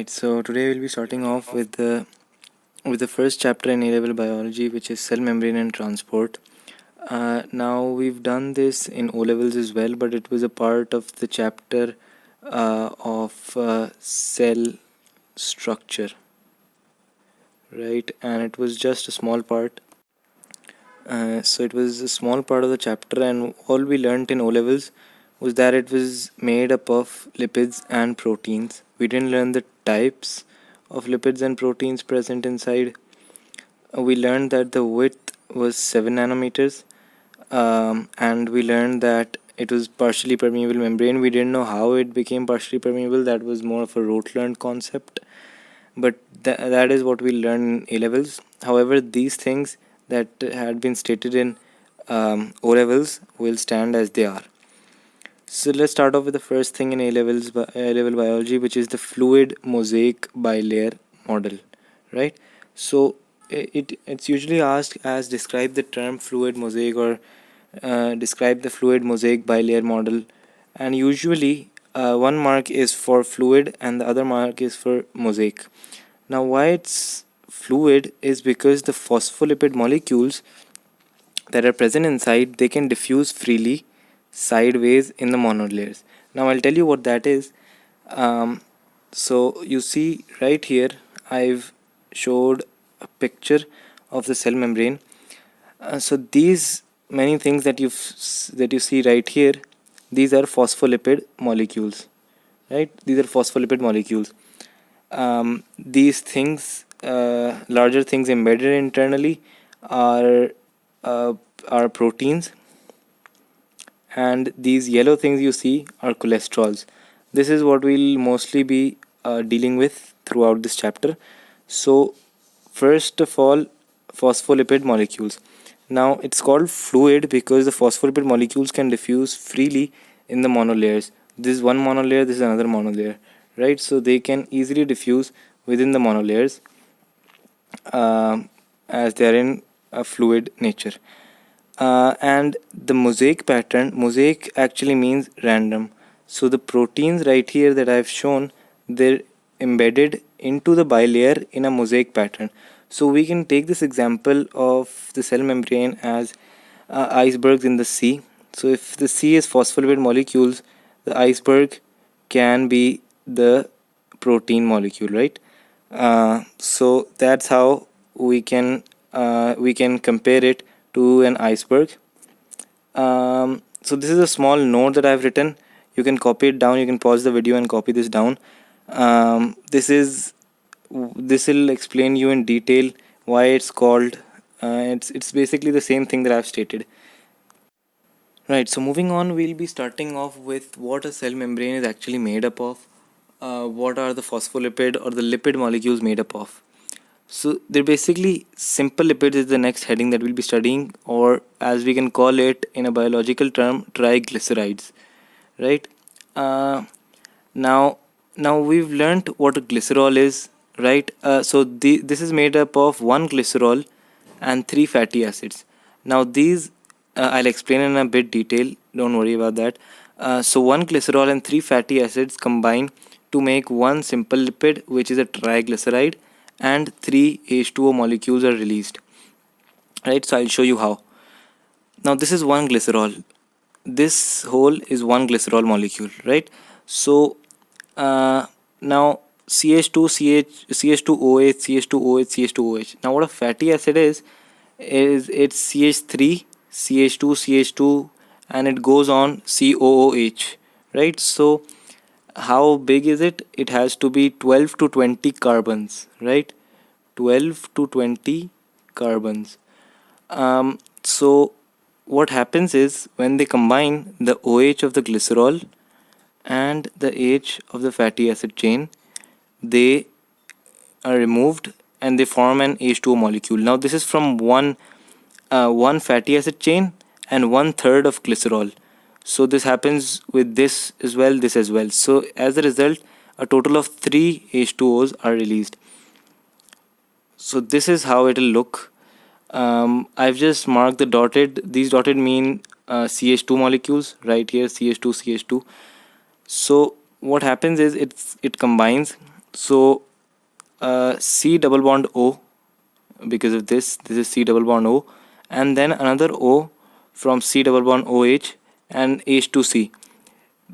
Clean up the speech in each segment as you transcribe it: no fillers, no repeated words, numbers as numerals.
Right, so today we'll be starting off with the first chapter in A-level biology, which is cell membrane and transport. Now we've done this in O-levels as well, but it was a part of the chapter of cell structure, right? And it was just a small part. So it was a small part of the chapter, and all we learnt in O-levels was that it was made up of lipids and proteins. We didn't learn the types of lipids and proteins present inside. We learned that the width was 7 nanometers, and we learned that it was partially permeable membrane. We didn't know how it became partially permeable. That was more of a rote learned concept, but that is what we learned in A levels. However, these things that had been stated in O levels will stand as they are. So let's start off with the first thing in A level biology, which is the fluid mosaic bilayer model, right? So it's usually asked as describe the term fluid mosaic or describe the fluid mosaic bilayer model, and usually one mark is for fluid and the other mark is for mosaic. Now why it's fluid is because the phospholipid molecules that are present inside, they can diffuse freely sideways in the monolayers. Now I'll tell you what that is. So you see right here I've showed a picture of the cell membrane. So these many things that you see right here, these are phospholipid molecules, right? These are phospholipid molecules. These things, larger things embedded internally, are uh, are proteins, and these yellow things you see are cholesterols. This is what we'll mostly be dealing with throughout this chapter. So first of all, phospholipid molecules. Now it's called fluid because the phospholipid molecules can diffuse freely in the monolayers. This is one monolayer, this is another monolayer, right? So they can easily diffuse within the monolayers as they are in a fluid nature. And the mosaic actually means random. So the proteins right here that I've shown, they're embedded into the bilayer in a mosaic pattern. So we can take this example of the cell membrane as icebergs in the sea. So if the sea is phospholipid molecules, the iceberg can be the protein molecule, right? So that's how we can compare it to an iceberg. So this is a small note that I've written. You can copy it down. You can pause the video and copy this down. This will explain you in detail why it's called. It's basically the same thing that I've stated. Right. So moving on, we'll be starting off with what a cell membrane is actually made up of. What are the phospholipid or the lipid molecules made up of? So they're basically simple lipids is the next heading that we'll be studying, or as we can call it in a biological term, triglycerides, right? Now we've learnt what a glycerol is, right? This is made up of one glycerol and three fatty acids. Now these I'll explain in a bit detail. Don't worry about that. So one glycerol and three fatty acids combine to make one simple lipid, which is a triglyceride, and three H2O molecules are released, right? So I'll show you how. Now this is one glycerol. This whole is one glycerol molecule, right? So now CH2 CH CH2OH CH2OH CH2OH. Now what a fatty acid is it's CH3 CH2 CH2, and it goes on COOH, right? So how big is it? It has to be 12 to 20 carbons, right? 12 to 20 carbons. So what happens is when they combine the OH of the glycerol and the H of the fatty acid chain, they are removed and they form an H2O molecule. Now this is from one fatty acid chain and 1/3 of glycerol. So this happens with this as well, this as well. So as a result, a total of 3 H2Os are released. So this is how it will look. I've just marked the dotted. These dotted mean CH2 molecules right here, CH2 CH2. So what happens is it combines So C double bond O, because of this is C double bond O, and then another O from C double bond OH and H2C.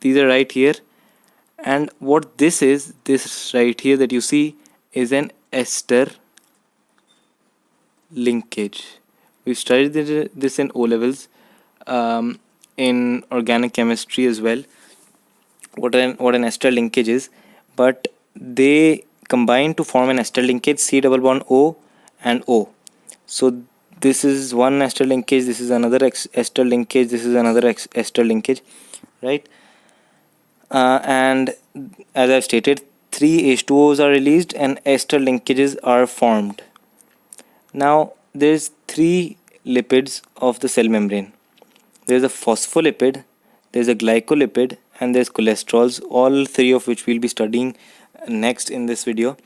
These are right here. And what this is, this right here that you see, is an ester linkage. We studied this in O levels, in organic chemistry as well. What an ester linkage is, but they combine to form an ester linkage, C double bond O and O. So this is one ester linkage, this is another ester linkage, this is another ester linkage, right? And as I've stated, 3 H2Os are released and ester linkages are formed. Now there's 3 lipids of the cell membrane. There's a phospholipid, there's a glycolipid, and there's cholesterols, all 3 of which we'll be studying next in this video.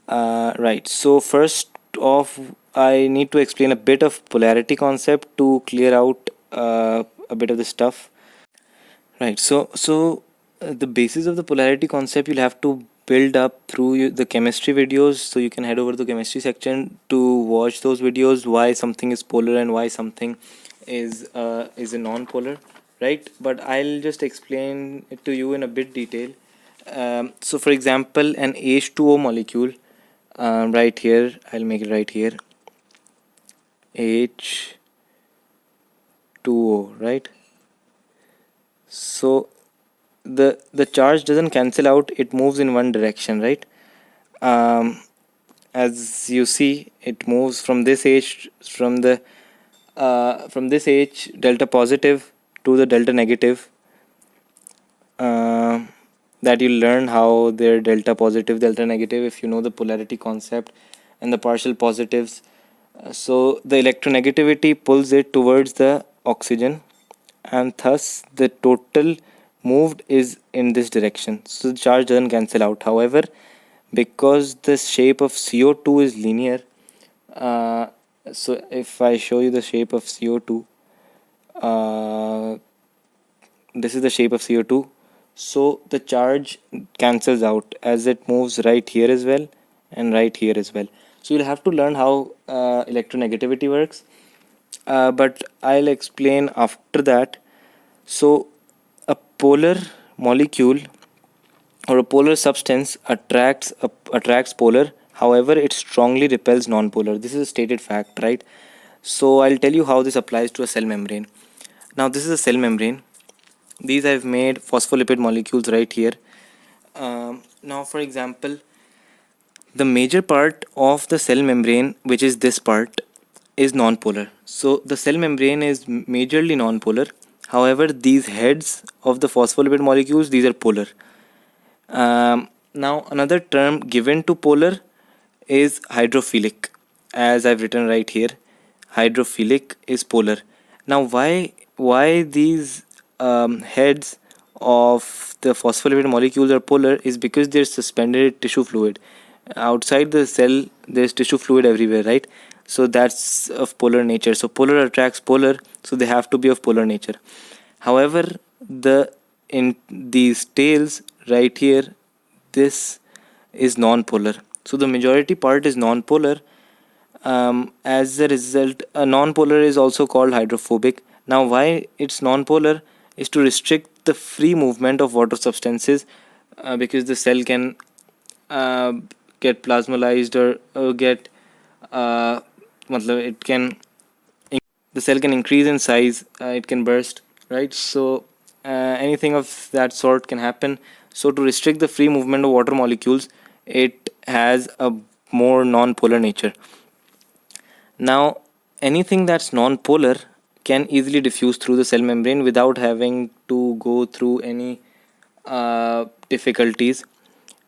Right, so first off, I need to explain a bit of polarity concept to clear out a bit of the stuff. Right, so the basis of the polarity concept you'll have to build up through the chemistry videos, so you can head over to the chemistry section to watch those videos, why something is polar and why something is a non-polar, right? But I'll just explain it to you in a bit detail. So for example, an H2O molecule, right here, I'll make it right here, H2O, right? So the charge doesn't cancel out, it moves in one direction, right? As you see, it moves from this H, from this H delta positive to the delta negative. That you'll learn how they're delta positive, delta negative if you know the polarity concept and the partial positives. So the electronegativity pulls it towards the oxygen, and thus the total moved is in this direction, so the charge doesn't cancel out. However, because the shape of CO2 is linear, so if I show you the shape of CO2, this is the shape of CO2, so the charge cancels out as it moves right here as well and right here as well. So you'll have to learn how electronegativity works, but I'll explain after that. So a polar molecule or a polar substance attracts polar, however it strongly repels non-polar. This is a stated fact, right? So I'll tell you how this applies to a cell membrane. Now this is a cell membrane. These I've made phospholipid molecules right here. Now for example, the major part of the cell membrane, which is this part, is non-polar. So the cell membrane is majorly non-polar. However, these heads of the phospholipid molecules, these are polar. Now another term given to polar is hydrophilic, as I've written right here. Hydrophilic is polar. Now why these heads of the phospholipid molecules are polar is because there's suspended tissue fluid outside the cell. There's tissue fluid everywhere, right? So that's of polar nature. So polar attracts polar, so they have to be of polar nature. However, in these tails right here, this is non-polar, so the majority part is non-polar. As a result, a non-polar is also called hydrophobic. Now why it's non-polar is to restrict the free movement of water substances, because the cell can get plasmolized or get it can, the cell can increase in size, it can burst, right? So anything of that sort can happen. So to restrict the free movement of water molecules, it has a more non-polar nature. Now anything that's non-polar can easily diffuse through the cell membrane without having to go through any difficulties,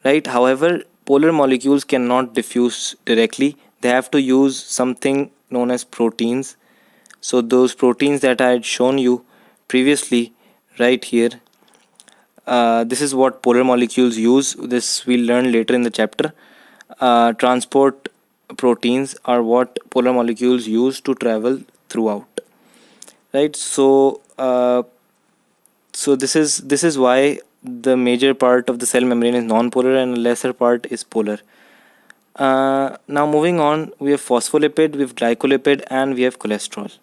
right? However, polar molecules cannot diffuse directly. They have to use something known as proteins. So those proteins that I had shown you previously right here, this is what polar molecules use. This we'll learn later in the chapter. Transport proteins are what polar molecules use to travel throughout, right? So this is why the major part of the cell membrane is non-polar and a lesser part is polar. Now moving on, we have phospholipid, we have glycolipid, and we have cholesterol.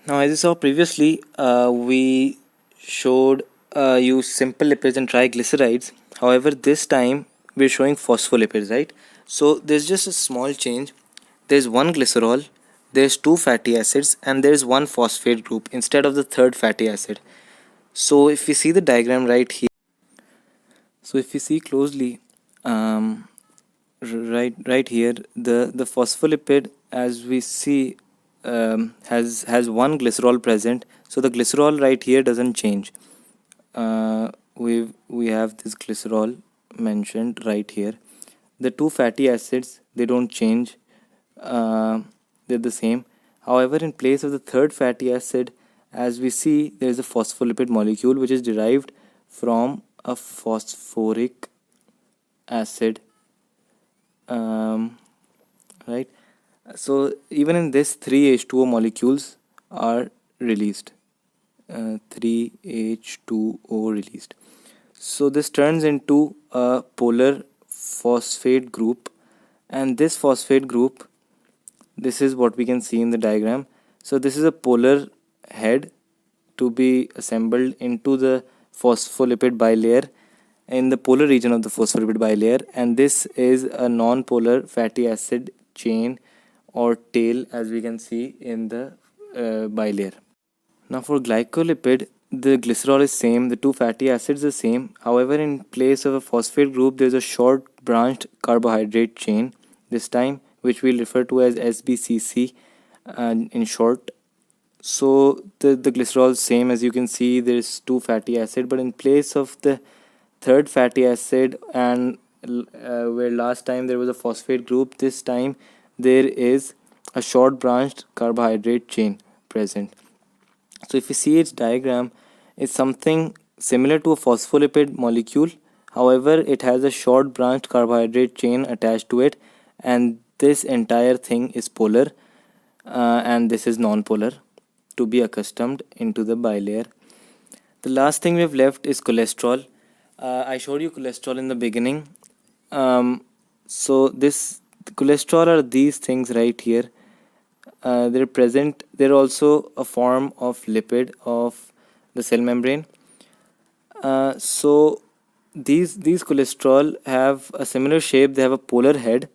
Now, as you saw previously, we showed you simple lipids and triglycerides. However, this time we're showing phospholipids, right? So there's just a small change. There's one glycerol, there's two fatty acids, and there's one phosphate group instead of the third fatty acid. So if we see the diagram right here, so if we see closely, right here, the phospholipid, as we see, has one glycerol present. So the glycerol right here doesn't change. We have this glycerol mentioned right here. The two fatty acids, they don't change. They're the same. However, in place of the third fatty acid, as we see, there is a phospholipid molecule which is derived from a phosphoric acid, right? So even in this, 3H2O molecules are released. 3H2O released. So this turns into a polar phosphate group, and this phosphate group, this is what we can see in the diagram. So this is a polar head to be assembled into the phospholipid bilayer in the polar region of the phospholipid bilayer, and this is a non-polar fatty acid chain or tail, as we can see in the bilayer. Now for glycolipid, the glycerol is same, the two fatty acids are same. However, in place of a phosphate group, there is a short branched carbohydrate chain this time, which we'll refer to as SBCC in short. So the glycerol is same, as you can see, there is two fatty acid, but in place of the third fatty acid, and where last time there was a phosphate group, this time there is a short branched carbohydrate chain present. So if you see its diagram, it's something similar to a phospholipid molecule. However, it has a short branched carbohydrate chain attached to it, and this entire thing is polar, and this is non-polar, to be accustomed into the bilayer. The last thing we have left is cholesterol. I showed you cholesterol in the beginning. So this cholesterol are these things right here. They're present. They're also a form of lipid of the cell membrane. So these cholesterol have a similar shape. They have a polar head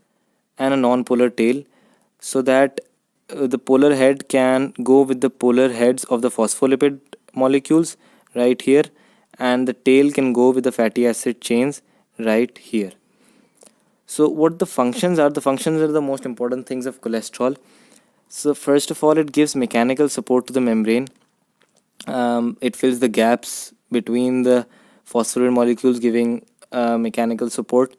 and a non-polar tail, so that the polar head can go with the polar heads of the phospholipid molecules right here, and the tail can go with the fatty acid chains right here. So what the functions are? The functions are the most important things of cholesterol. So first of all, it gives mechanical support to the membrane. It fills the gaps between the phospholipid molecules, giving mechanical support.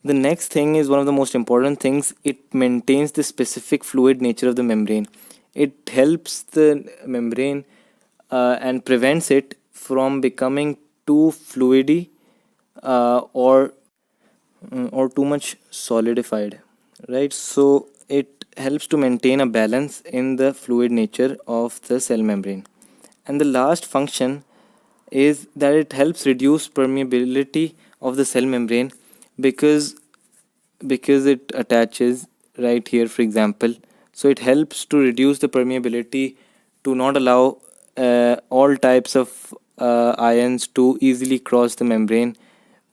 The next thing is one of the most important things. It maintains the specific fluid nature of the membrane. It helps the membrane and prevents it from becoming too fluidy or too much solidified, right? So it helps to maintain a balance in the fluid nature of the cell membrane. And the last function is that it helps reduce permeability of the cell membrane, because it attaches right here, for example. So it helps to reduce the permeability, to not allow all types of ions to easily cross the membrane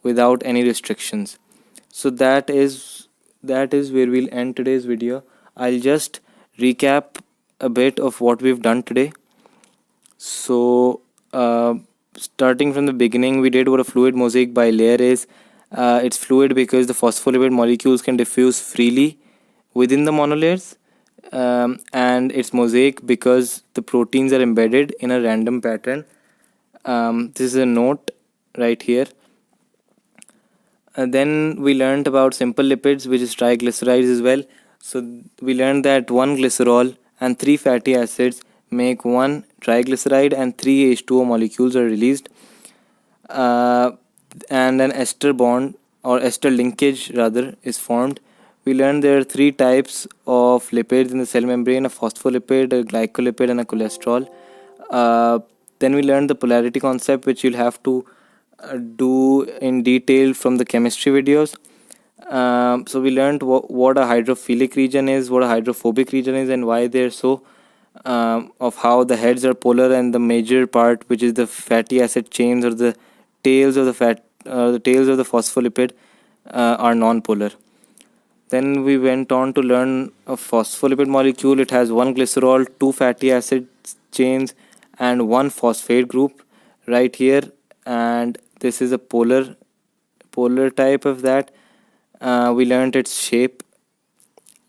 without any restrictions. So that is where we'll end today's video. I'll just recap a bit of what we've done today. So starting from the beginning, we did what a fluid mosaic bilayer is. It's fluid because the phospholipid molecules can diffuse freely within the monolayers, and it's mosaic because the proteins are embedded in a random pattern. This is a note right here. Then we learned about simple lipids, which is triglycerides as well. So we learned that one glycerol and three fatty acids make one triglyceride, and three H2O molecules are released, and an ester bond, or ester linkage rather, is formed. We learned there are three types of lipids in the cell membrane: a phospholipid, a glycolipid, and a cholesterol. Then we learned the polarity concept, which you'll have to do in detail from the chemistry videos. So we learned what a hydrophilic region is, what a hydrophobic region is, and why they're so, of how the heads are polar and the major part, which is the fatty acid chains or the tails of the tails of the phospholipid, are non-polar. Then we went on to learn a phospholipid molecule. It has one glycerol, two fatty acid chains, and one phosphate group right here. And this is a polar type of that. We learned its shape.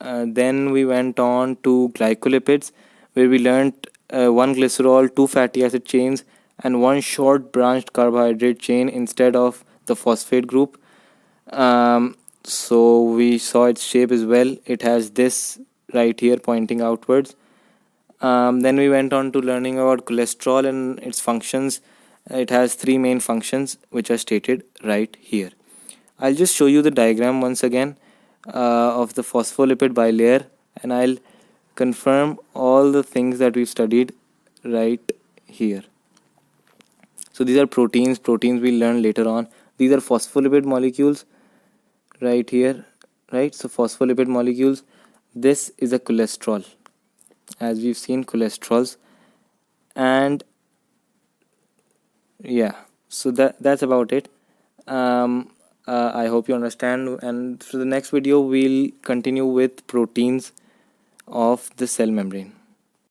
Then we went on to glycolipids, where we learned one glycerol, two fatty acid chains, and one short branched carbohydrate chain instead of the phosphate group. So we saw its shape as well. It has this right here pointing outwards. Then we went on to learning about cholesterol and its functions. It has three main functions which are stated right here. I'll just show you the diagram once again of the phospholipid bilayer, and I'll confirm all the things that we've studied right here. So these are proteins. Proteins we'll learn later on. These are phospholipid molecules right here, right? So phospholipid molecules. This is a cholesterol, as we've seen cholesterols. And yeah, so that's about it. I hope you understand, and for the next video we'll continue with proteins of the cell membrane.